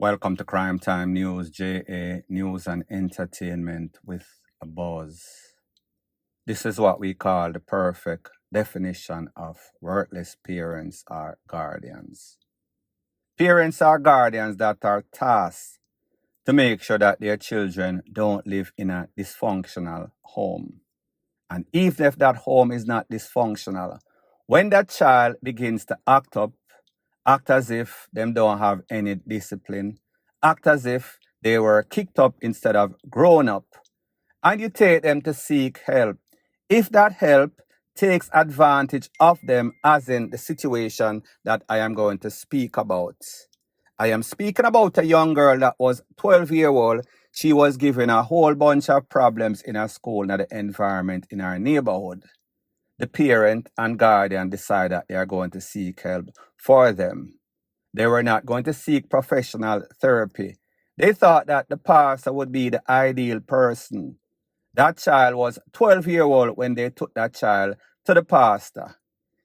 Welcome to Crime Time News, JA News and Entertainment with a buzz. This is what we call the perfect definition of worthless parents or guardians. Parents are guardians that are tasked to make sure that their children don't live in a dysfunctional home. And even if that home is not dysfunctional, when that child begins to act up, act as if them don't have any discipline, act as if they were kicked up instead of grown up, and you take them to seek help. If that help takes advantage of them, as in the situation that I am going to speak about. I am speaking about a young girl that was 12-year-old. She was given a whole bunch of problems in her school and the environment in her neighborhood. The parent and guardian decide that they are going to seek help for them. They were not going to seek professional therapy. They thought that the pastor would be the ideal person. That child was 12-year-old when they took that child to the pastor.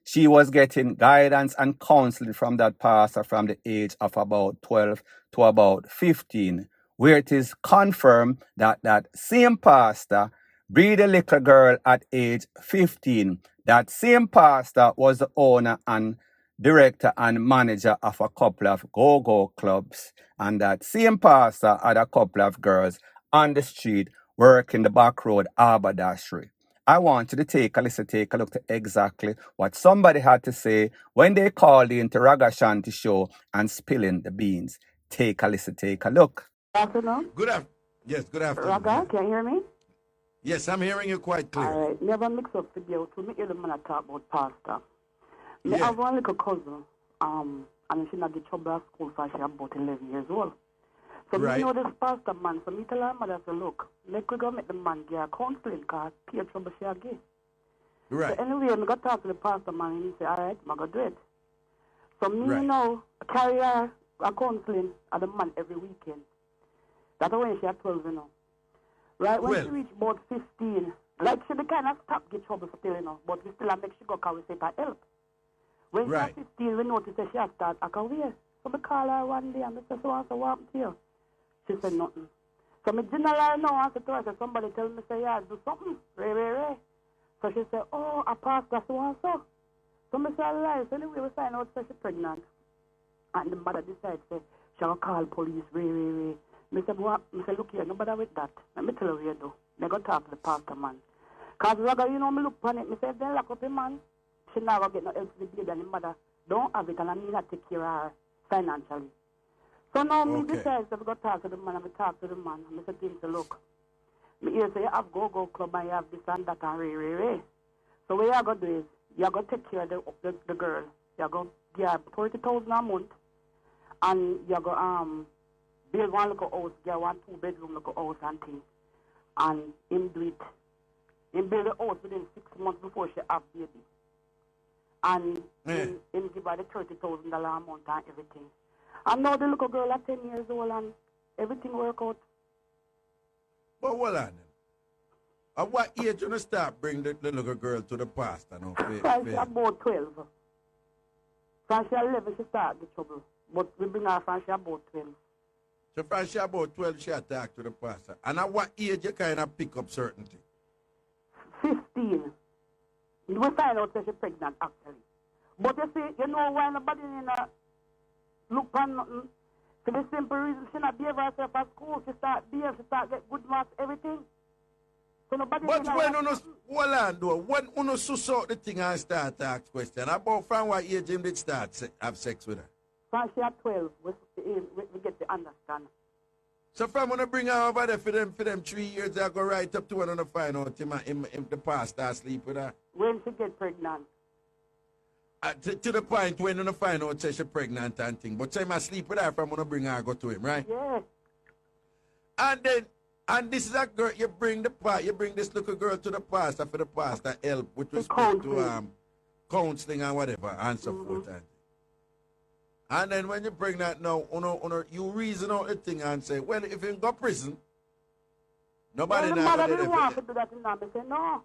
She was getting guidance and counseling from that pastor from the age of about 12 to about 15, where it is confirmed that that same pastor breed a little girl at age 15. That same pastor was the owner and director and manager of a couple of GOGO clubs. And that same pastor had a couple of girls on the street working the back road haberdashery. I want you to take a listen, take a look to exactly what somebody had to say when they called into Raga Shanti show and spilling the beans. Take a listen, take a look. Good afternoon. Yes, good afternoon. Raga, can you hear me? Yes, I'm hearing you quite clearly. All right. Never mix up video to me. The man I talk about pastor. Me Yeah. have one little cousin. And she not get trouble at school for she about 11 years old. So Right. me know this pastor man. So me tell her mother, say, look, make we go make the man get her counseling because peer trouble she a get. Right. So anyway, me got talk to the pastor man and he say, all right, I go do it. So me Right. now carry her a counseling at the man every weekend. That's when she had 12, you know. Right, when she 12. reached about 15, like she the kind of stop get trouble still, you know, but we still have make she go cause we say that help. When Right. she was 15, we noticed that she had start a career. So we call her one day and we say, so what happened to you? She said nothing. So me didn't let her know, I said to her, somebody tell me, say, yeah, do something, Ray. So she said, oh, I passed that so. So me say, all right. So anyway, we find out that she's pregnant. And the mother decided, say, she'll call police, Ray. Me say, look here, nobody with that. Let me tell you what you do. Me go talk to the pastor man. Because, you know, me look upon it, me say, if they lock up the man, she never get no help to the baby and the mother don't have it and I need to take care of her financially. So now me Okay. decide to go talk to the man and me talk to the man and me say to him, say, look, me here say you have GOGO club and you have this and that and Ray. So what you going to do is, you going to take care of the girl. You going to give her 30,000 a month and you go build one little house, get 1 2-bedroom little house and things. And him do it. Him build the house within 6 months before she have baby. And him give her the $30,000 a month and everything. And now the little girl at 10 years old and everything work out. But hold on then. At what age you start bring the little girl to the pastor now? From she about 12. From she 11 she start the trouble. But we bring her from she about 12. So from she about 12, she talk to the pastor. And at what age you kind of pick up certain things? 15. We find out that she's pregnant actually. But you see, you know why nobody in a look on nothing? For the simple reason she not behave herself at school. She start get good marks, everything. So nobody But when hold on though, when you suss out the thing and start to ask question, about from what age him did start have sex with her? From she at 12, we get to understand. So from when I bring her over there for them 3 years, I go right up to when I find out him the pastor asleep with her. When she get pregnant. To the point when you find out she's pregnant and thing. But say I sleep with her from when I bring her go to him, right? Yeah. And this is a girl you bring this little girl to the pastor for the pastor help with respect to counseling and whatever and so forth. And then when you bring that now, you reason out the thing and say, well, if you go prison, nobody well, knows. The mother didn't want to do that in them. They say, no.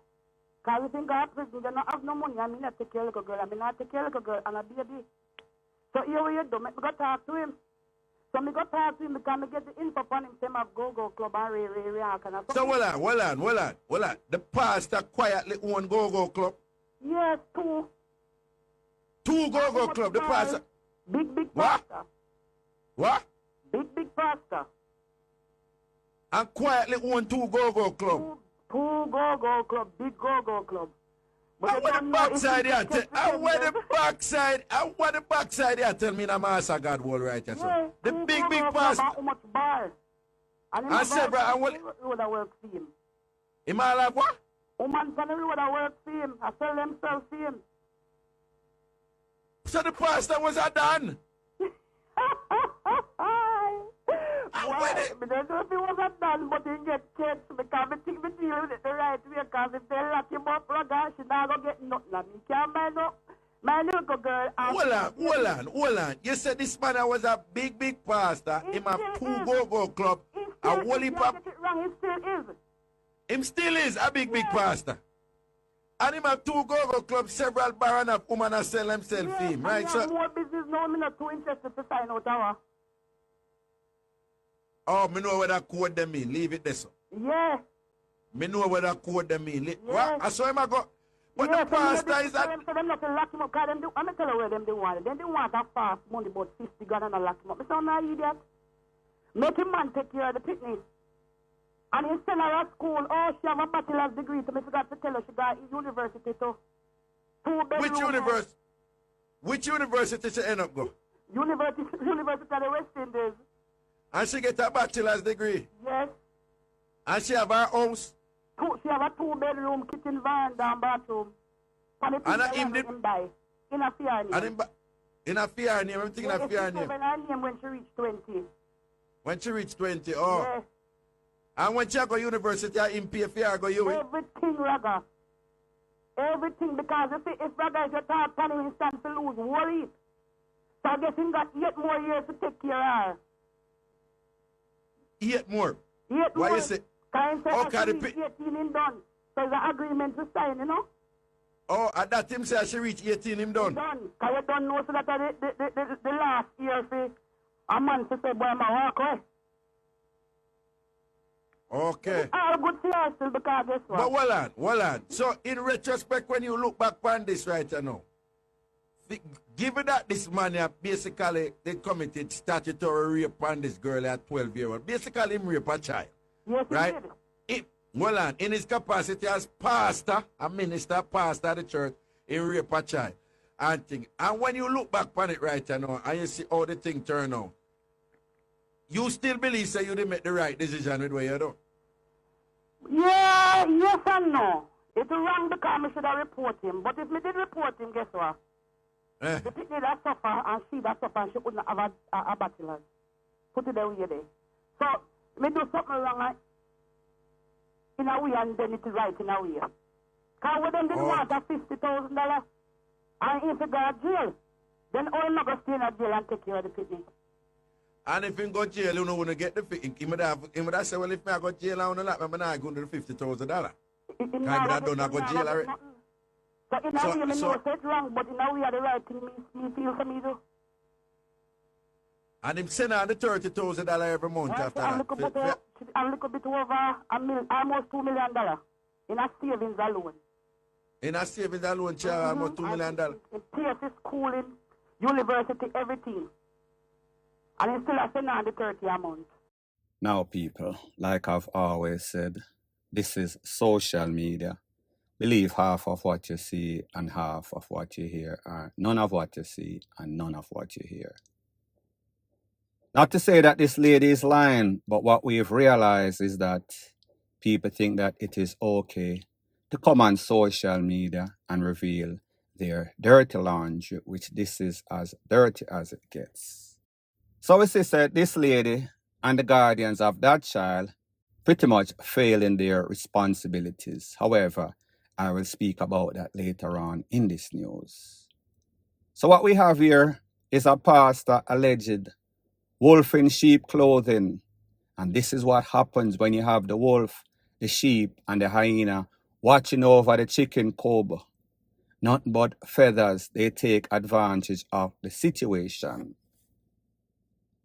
Because if you go to prison, they don't have no money. I mean, not take care of the girl. I mean, not take care of the girl and a baby. So here what you do, make me go talk to him. So me go talk to him because me get the info from him same of GOGO Club and Ray and So hold on. The pastor quietly own GOGO Club. Yes, two. Two GOGO Club. The pastor. Big What? pastor. What? Big pastor. And quietly own two GOGO Club. Two GOGO Club. Big GOGO Club. I want the backside here. I want the backside here. Tell me the master God will right here. Yeah, The big pastor. How much bar? And I said, bro, I want. road I work for him. Am I like what? Woman on the road I work for him. I sell themselves for him. So the pastor was a done. Why? I don't know if he was a done, but he get checked because I think we deal with it the right way. Because if they lock him up, brother, she not going to get nothing. He can't buy no. My little girl. Hold on. You said this man was a big pastor. Him a two GOGO Club. A holy pop. Get it wrong. He still is. Him still is a big pastor. And him have two GOGO Club, several baron of women and sell themselves for him, right? So more business now. I'm not too interested to sign out our. oh, me know what that code them mean. Leave it there, so. Yeah. Me know what that code them mean. Yeah. What? I saw him I go. But the pastor is that. So them not to lock him up. Cause them do, I'm going to tell you where them they want. Them they want a fast money about 50 grand and lock him up. I say, no, idiot. Make him man take care of the picnic. And he send her at school. Oh, she have a bachelor's degree. So I forgot to tell her she got university too. Which university she end up go? University of the West Indies. And she get a bachelor's degree. Yes. And she have her house. She have a 2-bedroom kitchen, veranda, and bathroom. And him die. In a fear name. In a fear name. Everything in a fear name. Her name when she reached 20. When she reached 20, oh. Yes. And when she go university, in pay for go you. Everything, Raga. Everything, because if Raga is your top time, he stands to lose. Worry. So I guess he got 8 more years to take care of her. 8 more? 8 more. Why you say? Can 18 him done. So there's an agreement to sign, you know? Oh, at that him say she reach 18 him done. Done. Because you don't know so that the last year for a man to say, boy, I'm a walk away. Okay. All good for her still because guess what? But hold on. So in retrospect, when you look back on this right now, given that this man basically they committed statutory rape on this girl at 12 years old, basically him rape a child. Yes, right? He did. Hold on, in his capacity as pastor, a minister, pastor of the church, he rape a child. And when you look back on it right now and you see how the thing turn out, you still believe that you didn't make the right decision with what you do? Yeah, yes and no. It's wrong because I should have reported him. But if me did report him, guess what? The people that suffer and she that suffer and she wouldn't have a bachelor. Put it away there. So, me do something wrong in a way and then it's right in a way. Because when them didn't want a $50,000 and if you go to jail, then all not go stay in a jail and take care of the picnic. And if you go to jail, you don't want to get the $50,000. He would have said, well, if I go to jail, I want to I'm not going to the $50,000. Because I don't go to jail already. So in a way, I know it's wrong, but in a way, the right thing me feel for me do. And him send out the $30,000 every month after that. A little bit over almost $2 million in a savings alone. In a savings alone, almost $2 million. In PSC schooling, university, everything. And he still has to know the 30 a month. Now, people, like I've always said, this is social media. Believe half of what you see and half of what you hear, or none of what you see and none of what you hear. Not to say that this lady is lying, but what we've realized is that people think that it is okay to come on social media and reveal their dirty laundry, which this is as dirty as it gets. So we see that this lady and the guardians of that child pretty much fail in their responsibilities. However, I will speak about that later on in this news. So what we have here is a pastor alleged wolf in sheep clothing. And this is what happens when you have the wolf, the sheep, and the hyena watching over the chicken cub. Nothing but feathers, they take advantage of the situation.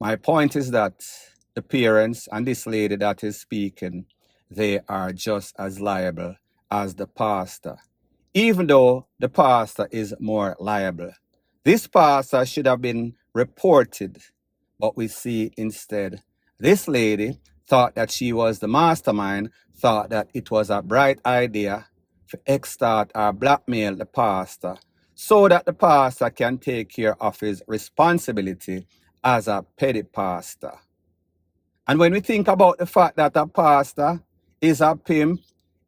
My point is that the parents and this lady that is speaking, they are just as liable as the pastor, even though the pastor is more liable. This pastor should have been reported, but we see instead this lady thought that she was the mastermind, thought that it was a bright idea to extort or blackmail the pastor so that the pastor can take care of his responsibility as a petty pastor. And when we think about the fact that a pastor is a pimp,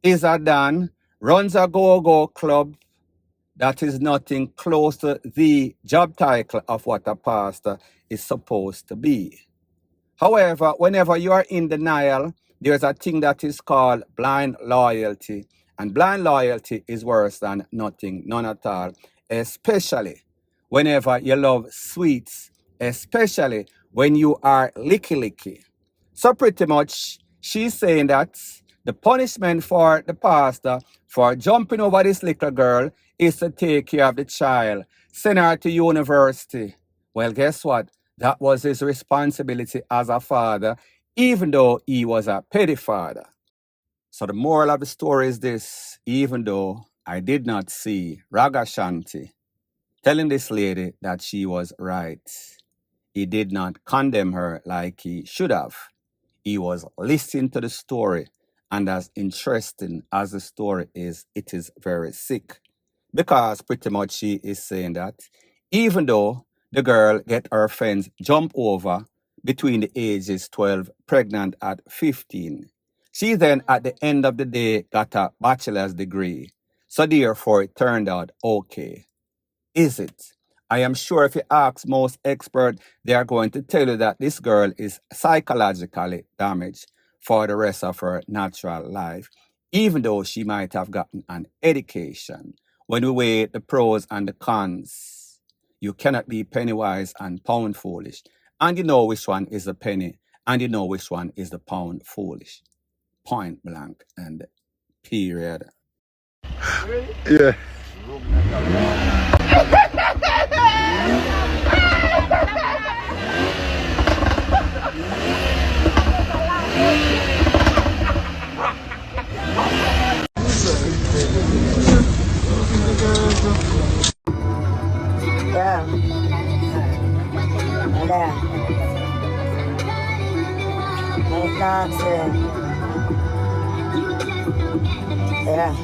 is a don, runs a go-go club, that is nothing close to the job title of what a pastor is supposed to be. However, whenever you are in denial, there's a thing that is called blind loyalty. And blind loyalty is worse than nothing, none at all, especially whenever you love sweets, especially when you are licky. So pretty much, she's saying that the punishment for the pastor for jumping over this little girl is to take care of the child, send her to university. Well, guess what? That was his responsibility as a father, even though he was a petty father. So the moral of the story is this: even though I did not see Ragashanti telling this lady that she was right, he did not condemn her like he should have. He was listening to the story, and as interesting as the story is, it is very sick. Because pretty much she is saying that even though the girl get her friends jump over between the ages 12, pregnant at 15, she then at the end of the day got a bachelor's degree. So therefore it turned out okay. Is it? I am sure if you ask most experts, they are going to tell you that this girl is psychologically damaged for the rest of her natural life, even though she might have gotten an education. When we weigh the pros and the cons, you cannot be penny wise and pound foolish. And you know which one is the penny, and you know which one is the pound foolish. Point blank and period. Yeah. Yeah. Yeah. Make nonsense. Yeah.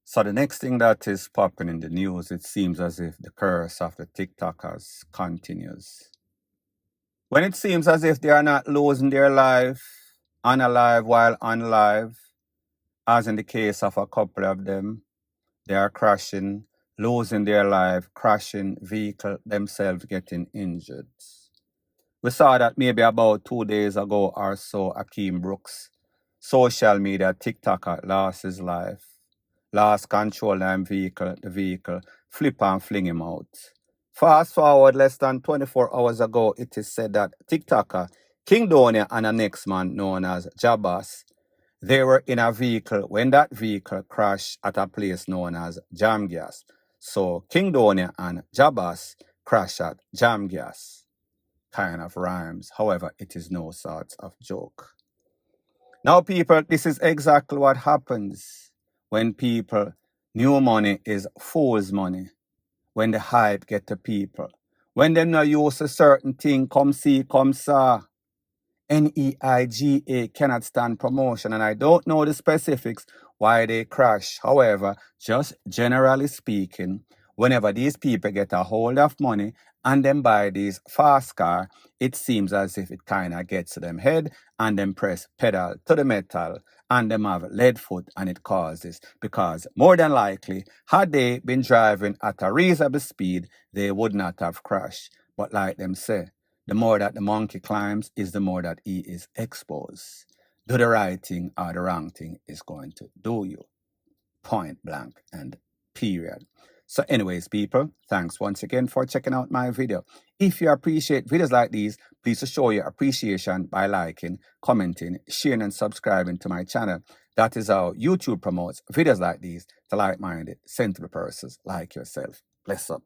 So the next thing that is popping in the news, it seems as if the curse of the TikTokers continues. When it seems as if they are not losing their life, unalive while unalive, as in the case of a couple of them, they are crashing, losing their life, crashing vehicle, themselves getting injured. We saw that maybe about 2 days ago or so, Akeem Brooks, social media TikToker, lost his life, lost control of the vehicle, flip and fling him out. Fast forward less than 24 hours ago, it is said that TikToker King Donia and a next man known as Jabas, they were in a vehicle when that vehicle crashed at a place known as Jam Gas. So King Donia and Jabas crashed at Jam Gas. Kind of rhymes. However, it is no sort of joke. Now, people, this is exactly what happens when people, new money is fool's money. When the hype get to people. When them not use a certain thing, come see, come saw. NEIGA cannot stand promotion, and I don't know the specifics why they crash. However, just generally speaking, whenever these people get a hold of money and then buy these fast car, it seems as if it kind of gets to them head and then press pedal to the metal and them have lead foot, and it causes, because more than likely, had they been driving at a reasonable speed, they would not have crashed. But like them say, the more that the monkey climbs is the more that he is exposed. Do the right thing or the wrong thing is going to do you. Point blank and period. So anyways, people, thanks once again for checking out my video. If you appreciate videos like these, please show your appreciation by liking, commenting, sharing, and subscribing to my channel. That is how YouTube promotes videos like these to like-minded, sensible persons like yourself. Bless up.